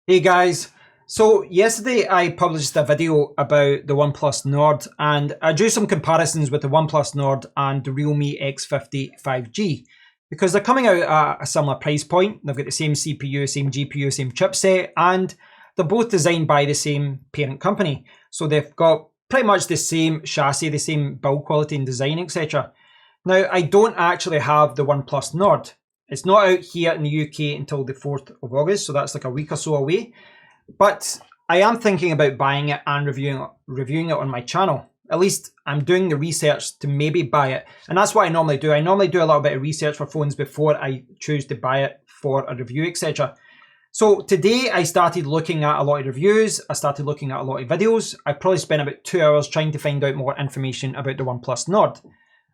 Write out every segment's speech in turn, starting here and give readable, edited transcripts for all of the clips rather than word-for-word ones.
Hey guys, so yesterday I published a video about the OnePlus Nord and I drew some comparisons with the OnePlus Nord and the Realme X50 5G because they're coming out at a similar price point. They've got the same CPU, same GPU, same chipset, and they're both designed by the same parent company. So they've got pretty much the same chassis, the same build quality and design, etc. Now, I don't actually have the OnePlus Nord. It's not out here in the UK until the 4th of August, so that's like a week or so away. But I am thinking about buying it and reviewing it on my channel. At least I'm doing the research to maybe buy it. And that's what I normally do. I normally do a little bit of research for phones before I choose to buy it for a review, etc. So today I started looking at a lot of reviews. I started looking at a lot of videos. I probably spent about 2 hours trying to find out more information about the OnePlus Nord.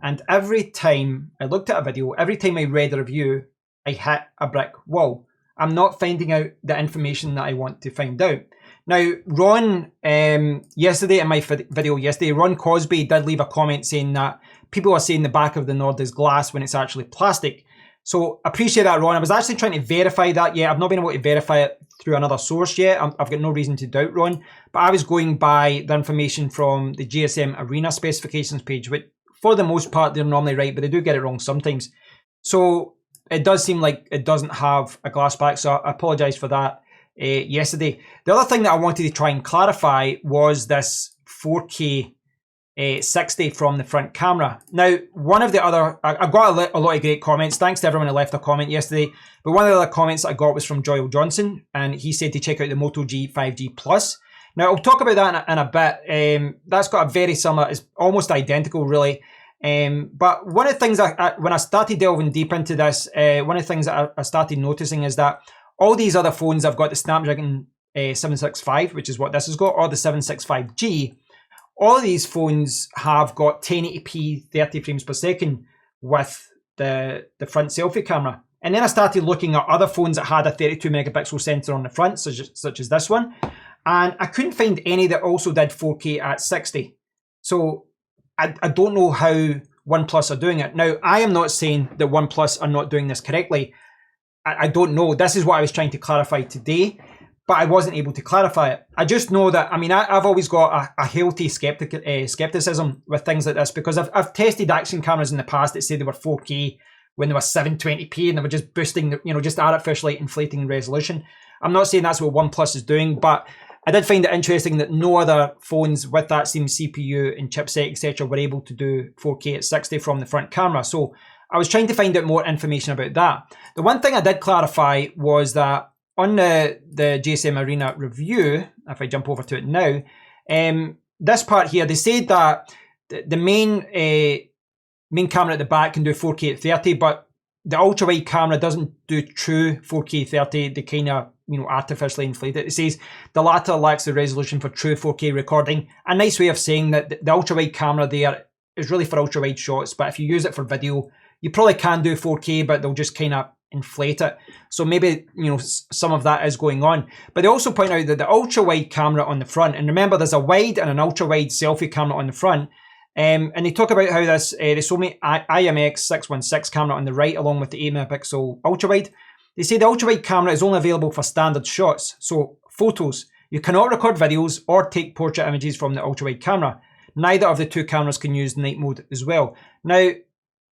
And every time I looked at a video, every time I read a review, I hit a brick wall. I'm not finding out the information that I want to find out. Now, Ron, yesterday in my video yesterday, Ron Cosby did leave a comment saying that people are saying the back of the Nord is glass when it's actually plastic. So appreciate that, Ron. I was actually trying to verify that yet. I've not been able to verify it through another source yet. I've got no reason to doubt Ron. But I was going by the information from the GSM Arena specifications page, which for the most part, they're normally right, but they do get it wrong sometimes. So it does seem like it doesn't have a glass back, so I apologize for that yesterday. The other thing that I wanted to try and clarify was this 4K 60 from the front camera. Now, one of the other, I got a lot of great comments. Thanks to everyone who left a comment yesterday. But one of the other comments I got was from Joel Johnson, and he said to check out the Moto G 5G Plus. Now, I'll talk about that in a bit. That's got a very similar, it's almost identical really. But one of the things when I started delving deep into this, one of the things that I started noticing is that all these other phones have got the Snapdragon 765, which is what this has got, or the 765G. All of these phones have got 1080p 30 frames per second with the front selfie camera. And then I started looking at other phones that had a 32 megapixel sensor on the front, such as this one. And I couldn't find any that also did 4K at 60. So I don't know how OnePlus are doing it. Now, I am not saying that OnePlus are not doing this correctly. I don't know. This is what I was trying to clarify today, but I wasn't able to clarify it. I just know that, I mean, I've always got a healthy skepticism with things like this because I've tested action cameras in the past that said they were 4K when they were 720p and they were just boosting, just artificially inflating resolution. I'm not saying that's what OnePlus is doing, but I did find it interesting that no other phones with that same CPU and chipset, etc., were able to do 4K at 60 from the front camera. So I was trying to find out more information about that. The one thing I did clarify was that on the GSM Arena review, if I jump over to it now, this part here, they said that the main camera at the back can do 4K at 30, but the ultra-wide camera doesn't do true 4K 30. They kind of, artificially inflate it. It says the latter lacks the resolution for true 4K recording. A nice way of saying that the ultra-wide camera there is really for ultra-wide shots, but if you use it for video, you probably can do 4K, but they'll just kind of inflate it. So maybe, some of that is going on. But they also point out that the ultra-wide camera on the front, and remember there's a wide and an ultra-wide selfie camera on the front, and they talk about how this the Sony IMX616 camera on the right, along with the 8 megapixel ultra-wide, they say the ultra-wide camera is only available for standard shots, so photos. You cannot record videos or take portrait images from the ultra-wide camera. Neither of the two cameras can use night mode as well. Now,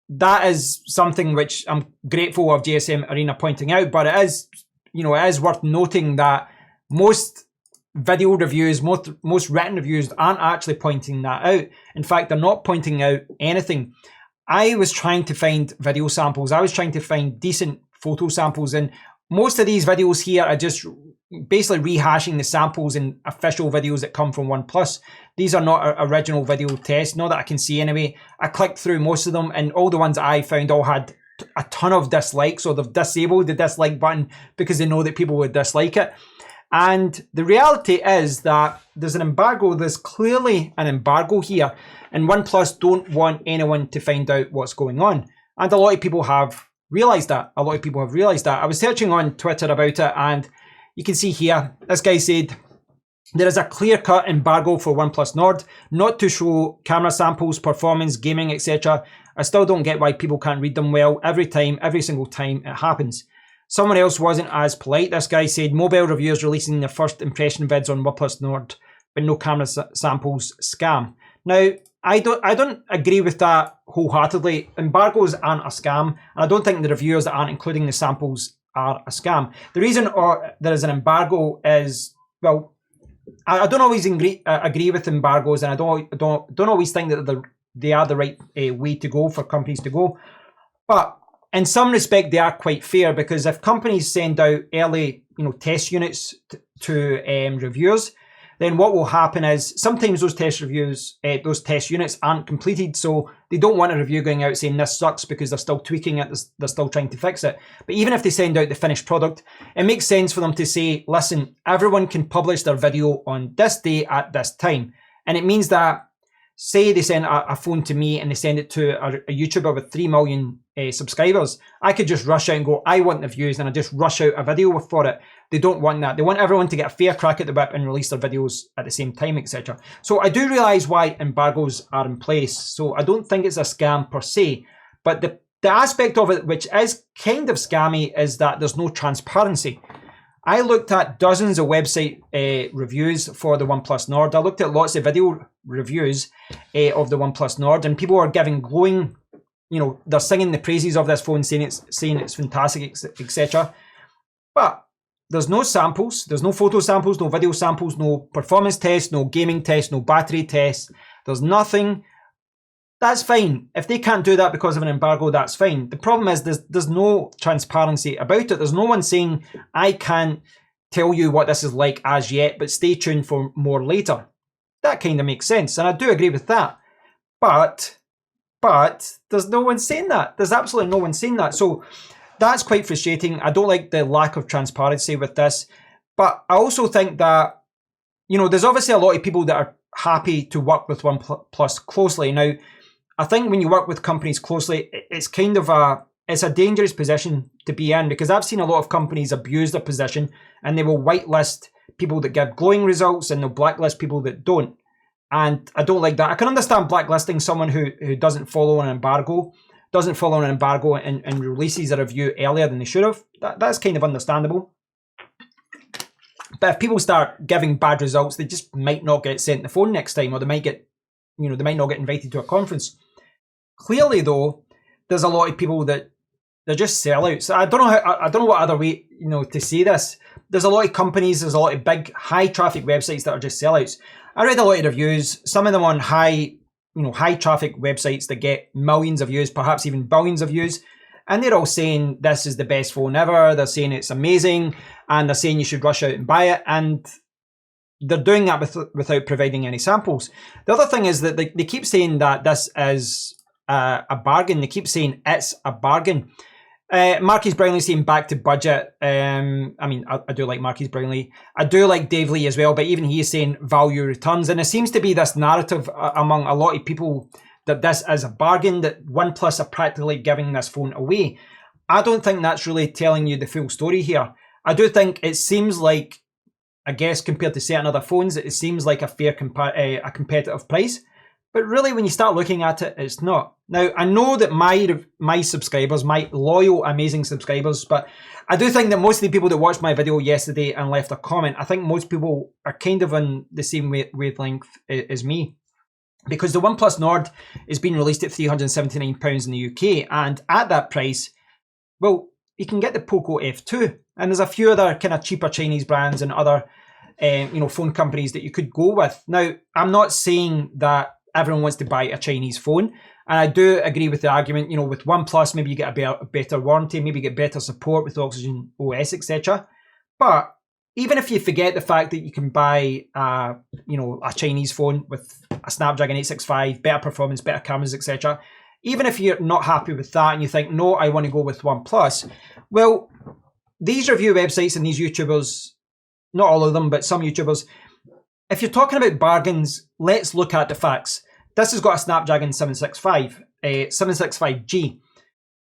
that is something which I'm grateful of GSM Arena pointing out, but it is worth noting that most video reviews, most written reviews aren't actually pointing that out. In fact, they're not pointing out anything. I was trying to find video samples. I was trying to find decent photo samples, and most of these videos here are just basically rehashing the samples in official videos that come from OnePlus. These are not original video tests, not that I can see anyway. I clicked through most of them, and all the ones that I found all had a ton of dislikes, or they've disabled the dislike button because they know that people would dislike it. And the reality is that there's an embargo, there's clearly an embargo here, and OnePlus don't want anyone to find out what's going on. And a lot of people have realized that. I was searching on Twitter about it, and you can see here, this guy said, there is a clear-cut embargo for OnePlus Nord, not to show camera samples, performance, gaming, etc. I still don't get why people can't read them well every single time it happens. Someone else wasn't as polite. This guy said, mobile reviewers releasing their first impression vids on OnePlus Nord, but no camera samples, scam. Now, I don't agree with that wholeheartedly. Embargoes aren't a scam, and I don't think the reviewers that aren't including the samples are a scam. The reason there is an embargo is, well, I don't always agree with embargoes, and I don't always think that they are the right way to go for companies to go. But in some respect, they are quite fair, because if companies send out early, test units to reviewers, then what will happen is sometimes those test units aren't completed, so they don't want a review going out saying this sucks because they're still tweaking it, they're still trying to fix it. But even if they send out the finished product, it makes sense for them to say, listen, everyone can publish their video on this day at this time. And it means that, say they send a phone to me and they send it to a YouTuber with 3 million subscribers, I could just rush out and go, I want the views, and I just rush out a video for it. They don't want that. They want everyone to get a fair crack at the whip and release their videos at the same time, etc. So I do realise why embargoes are in place. So I don't think it's a scam per se. But the aspect of it which is kind of scammy is that there's no transparency. I looked at dozens of website reviews for the OnePlus Nord. I looked at lots of video reviews of the OnePlus Nord, and people are giving glowing, they're singing the praises of this phone, saying it's fantastic, etc. But there's no samples, there's no photo samples, no video samples, no performance tests, no gaming tests, no battery tests. There's nothing. That's fine. If they can't do that because of an embargo, that's fine. The problem is there's no transparency about it. There's no one saying, I can't tell you what this is like as yet, but stay tuned for more later. That kind of makes sense, and I do agree with that. But there's no one saying that. There's absolutely no one saying that. So that's quite frustrating. I don't like the lack of transparency with this. But I also think that, there's obviously a lot of people that are happy to work with OnePlus closely. Now, I think when you work with companies closely, it's kind of it's a dangerous position to be in, because I've seen a lot of companies abuse their position, and they will whitelist people that give glowing results and they'll blacklist people that don't. And I don't like that. I can understand blacklisting someone who doesn't follow an embargo, and releases a review earlier than they should have. That's kind of understandable. But if people start giving bad results, they just might not get sent the phone next time, or they might not get invited to a conference. Clearly, though, there's a lot of people that they're just sellouts. I don't know what other way to say this. There's a lot of companies, there's a lot of big high traffic websites that are just sellouts. I read a lot of reviews, some of them on high traffic websites that get millions of views, perhaps even billions of views, and they're all saying this is the best phone ever. They're saying it's amazing, and they're saying you should rush out and buy it, and they're doing that without providing any samples. The other thing is that they keep saying that this is a bargain. They keep saying it's a bargain. Marquis Brownlee saying back to budget. I do like Marquis Brownlee. I do like Dave Lee as well, but even he is saying value returns. And there seems to be this narrative among a lot of people that this is a bargain, that OnePlus are practically giving this phone away. I don't think that's really telling you the full story here. I do think it seems like, I guess compared to certain other phones, it seems like a fair a competitive price. But really, when you start looking at it, it's not. Now, I know that my subscribers, my loyal, amazing subscribers, but I do think that most of the people that watched my video yesterday and left a comment, I think most people are kind of on the same wavelength as me. Because the OnePlus Nord is being released at £379 in the UK, and at that price, well, you can get the Poco F2, and there's a few other kind of cheaper Chinese brands and other phone companies that you could go with. Now, I'm not saying that everyone wants to buy a Chinese phone, and I do agree with the argument, with OnePlus, maybe you get a better warranty, maybe you get better support with Oxygen OS, etc. But even if you forget the fact that you can buy a Chinese phone with a Snapdragon 865, better performance, better cameras, etc., even if you're not happy with that and you think, no, I want to go with OnePlus, well, these review websites and these YouTubers, not all of them, but some YouTubers, if you're talking about bargains, let's look at the facts. This has got a Snapdragon 765G.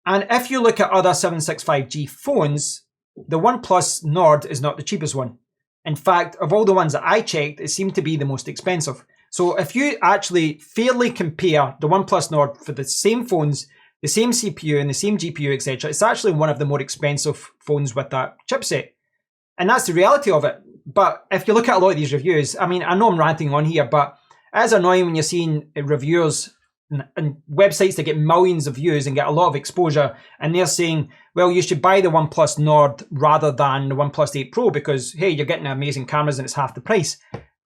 And if you look at other 765G phones, the OnePlus Nord is not the cheapest one. In fact, of all the ones that I checked, it seemed to be the most expensive. So if you actually fairly compare the OnePlus Nord for the same phones the same CPU and the same GPU, etc. It's actually one of the more expensive phones with that chipset. And that's the reality of it. But if you look at a lot of these reviews, I mean, I know I'm ranting on here, but it is annoying when you're seeing reviewers and websites that get millions of views and get a lot of exposure, and they're saying, well, you should buy the OnePlus Nord rather than the OnePlus 8 Pro because, hey, you're getting amazing cameras and it's half the price.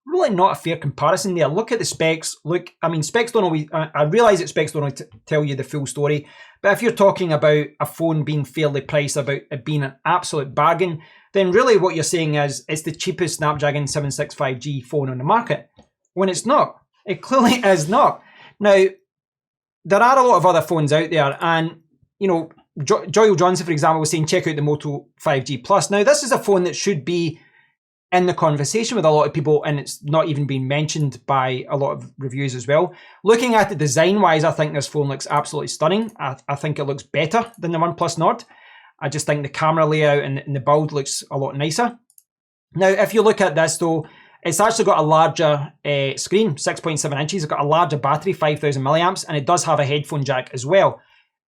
Really not a fair comparison there. Look at the specs. Look, I mean, specs don't always, I realise that specs don't always tell you the full story, but if you're talking about a phone being fairly priced, about it being an absolute bargain, then really what you're saying is it's the cheapest Snapdragon 765G phone on the market, when it's not. It clearly is not. Now, there are a lot of other phones out there, and, you know, Joyle Johnson, for example, was saying, check out the Moto 5G Plus. Now, this is a phone that should be in the conversation with a lot of people, and it's not even been mentioned by a lot of reviews as well. Looking at it design-wise, I think this phone looks absolutely stunning. I think it looks better than the OnePlus Nord. I just think the camera layout and the build looks a lot nicer. Now, if you look at this, though, it's actually got a larger screen, 6.7 inches. It's got a larger battery, 5,000 milliamps, and it does have a headphone jack as well.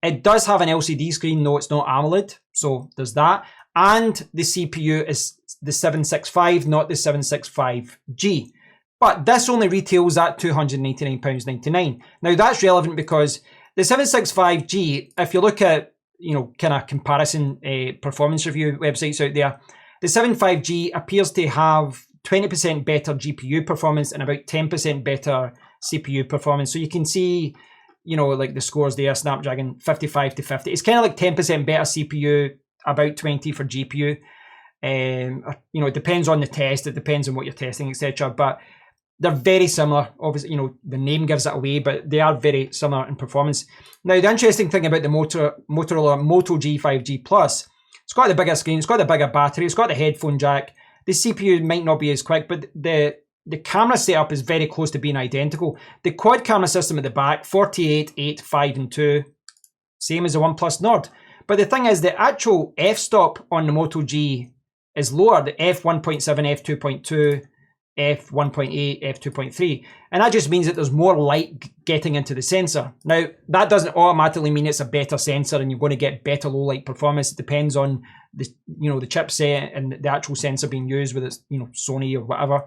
It does have an LCD screen, though it's not AMOLED, so there's that. And the CPU is the 765, not the 765G. But this only retails at £299.99. Now, that's relevant because the 765G, if you look at, you know, kind of comparison performance review websites out there, the 75G appears to have 20% better GPU performance and about 10% better CPU performance. So you can see, you know, like the scores there, Snapdragon 55 to 50. It's kind of like 10% better CPU, about 20 for GPU. You know, it depends on the test, it depends on what you're testing, etc. But they're very similar. Obviously, you know, the name gives it away, but they are very similar in performance. Now, the interesting thing about the Motorola Moto G 5G Plus, it's got the bigger screen, it's got the bigger battery, it's got the headphone jack. The CPU might not be as quick, but the camera setup is very close to being identical. The quad camera system at the back, 48, 8, 5 and 2, same as the OnePlus Nord. But the thing is, the actual f-stop on the Moto G is lower, the f1.7, f2.2, f1.8, f2.3. And that just means that there's more light getting into the sensor. Now, that doesn't automatically mean it's a better sensor and you're going to get better low light performance. It depends on the, you know, the chipset and the actual sensor being used, whether it's, you know, Sony or whatever.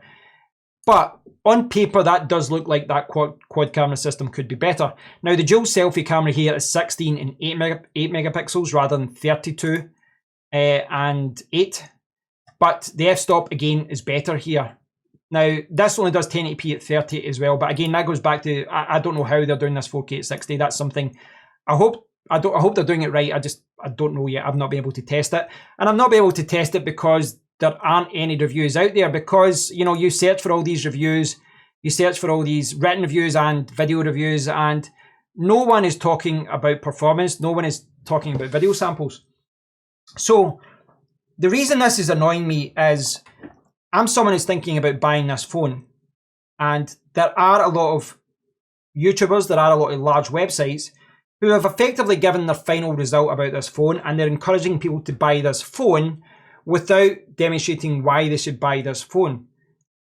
But on paper, that does look like that quad camera system could be better. Now, the dual selfie camera here is 16 and 8 megapixels rather than 32 and 8. But the f-stop, again, is better here. Now, this only does 1080p at 30 as well. But again, that goes back to, I don't know how they're doing this 4K at 60. That's something, I hope they're doing it right. I don't know yet. I've not been able to test it. And I'm not been able to test it because there aren't any reviews out there, because, you know, you search for all these reviews, you search for all these written reviews and video reviews, and no one is talking about performance. No one is talking about video samples. So the reason this is annoying me is I'm someone who's thinking about buying this phone, and there are a lot of YouTubers, there are a lot of large websites who have effectively given their final result about this phone, and they're encouraging people to buy this phone without demonstrating why they should buy this phone.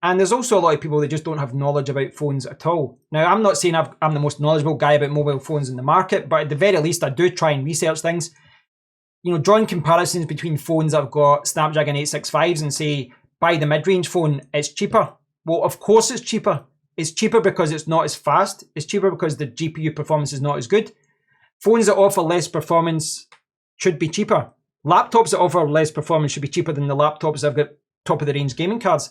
And there's also a lot of people that just don't have knowledge about phones at all. Now, I'm not saying I'm the most knowledgeable guy about mobile phones in the market, but at the very least, I do try and research things. You know, drawing comparisons between phones that have got Snapdragon 865s and say, buy the mid-range phone, it's cheaper. Well, of course it's cheaper. It's cheaper because it's not as fast. It's cheaper because the GPU performance is not as good. Phones that offer less performance should be cheaper. Laptops that offer less performance should be cheaper than the laptops that have got top-of-the-range gaming cards.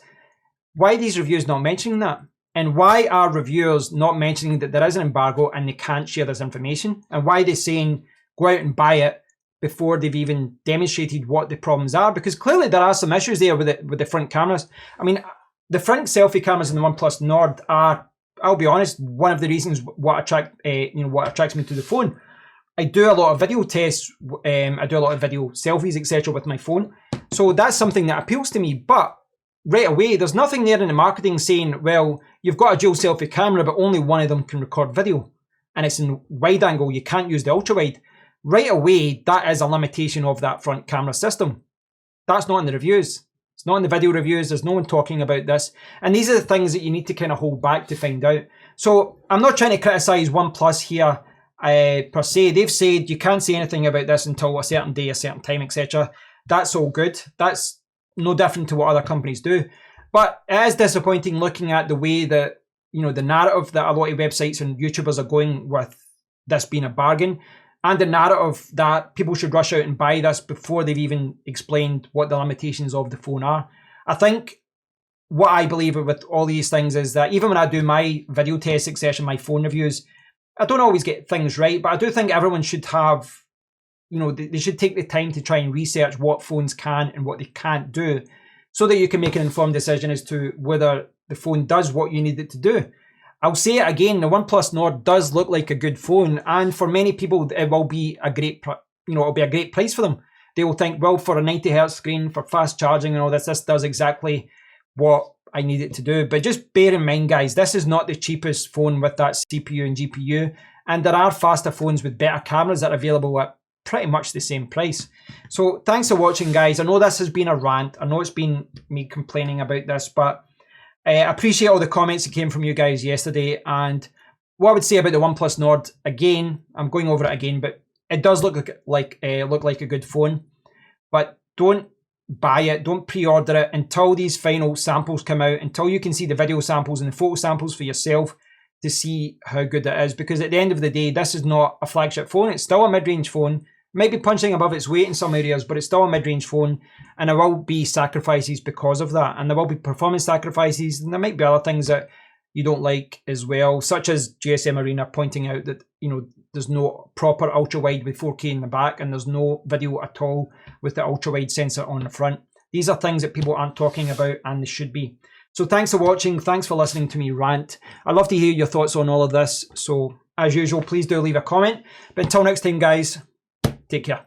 Why are these reviews not mentioning that? And why are reviewers not mentioning that there is an embargo and they can't share this information? And why are they saying, go out and buy it before they've even demonstrated what the problems are? Because clearly there are some issues there with the front cameras. I mean, the front selfie cameras in the OnePlus Nord are, I'll be honest, one of the reasons what attracts me to the phone. I do a lot of video tests, I do a lot of video selfies, etc. with my phone. So that's something that appeals to me. But right away, there's nothing there in the marketing saying, well, you've got a dual selfie camera, but only one of them can record video. And it's in wide angle, you can't use the ultra wide. Right away, that is a limitation of that front camera system. That's not in the reviews. It's not in the video reviews. There's no one talking about this. And these are the things that you need to kind of hold back to find out. So I'm not trying to criticize OnePlus here. per se. They've said you can't say anything about this until a certain day, a certain time, etc. That's all good. That's no different to what other companies do. But it is disappointing looking at the way that, you know, the narrative that a lot of websites and YouTubers are going with this being a bargain, and the narrative that people should rush out and buy this before they've even explained what the limitations of the phone are. I think what I believe with all these things is that even when I do my video test succession, my phone reviews, I don't always get things right, but I do think everyone should have, you know, they should take the time to try and research what phones can and what they can't do, so that you can make an informed decision as to whether the phone does what you need it to do. I'll say it again, the OnePlus Nord does look like a good phone, and for many people it will be a great, you know, it'll be a great price for them. They will think, well, for a 90Hz screen, for fast charging and all this, this does exactly what I need it to do. But just bear in mind, guys, this is not the cheapest phone with that CPU and GPU, and there are faster phones with better cameras that are available at pretty much the same price. So thanks for watching, guys. I know this has been a rant. I know it's been me complaining about this, but I appreciate all the comments that came from you guys yesterday. And what I would say about the OnePlus Nord, again, I'm going over it again, but it does look like a good phone. But don't buy it, don't pre-order it until these final samples come out, until you can see the video samples and the photo samples for yourself to see how good it is. Because at the end of the day, this is not a flagship phone. It's still a mid-range phone. Might be punching above its weight in some areas, but it's still a mid-range phone, and there will be sacrifices because of that, and there will be performance sacrifices, and there might be other things that you don't like as well, such as GSM Arena pointing out that, you know, there's no proper ultra-wide with 4K in the back, and there's no video at all with the ultra-wide sensor on the front. These are things that people aren't talking about, and they should be. So thanks for watching, thanks for listening to me rant. I'd love to hear your thoughts on all of this, so as usual, please do leave a comment. But until next time, guys, take care.